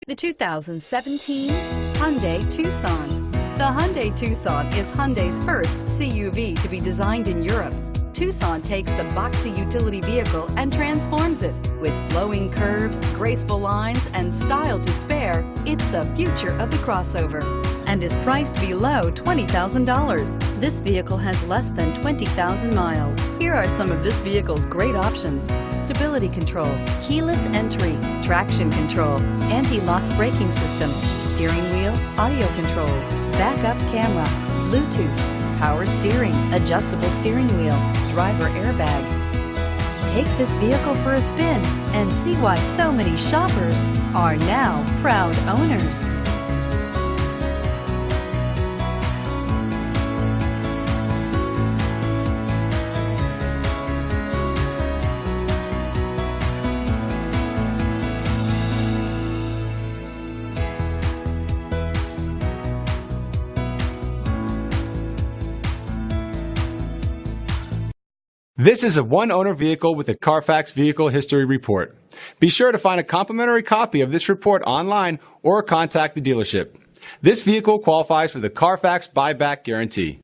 The 2017 Hyundai Tucson. The Hyundai Tucson is Hyundai's first CUV to be designed in Europe. Tucson takes the boxy utility vehicle and transforms it. With flowing curves, graceful lines, and style to spare, it's the future of the crossover and is priced below $20,000. This vehicle has less than 20,000 miles. Here are some of this vehicle's great options: stability control, keyless entry, traction control, anti-lock braking system, steering wheel audio controls, backup camera, Bluetooth, power steering, adjustable steering wheel, driver airbag. Take this vehicle for a spin and see why so many shoppers are now proud owners. This is a one-owner vehicle with a CARFAX Vehicle History Report. Be sure to find a complimentary copy of this report online or contact the dealership. This vehicle qualifies for the CARFAX Buyback Guarantee.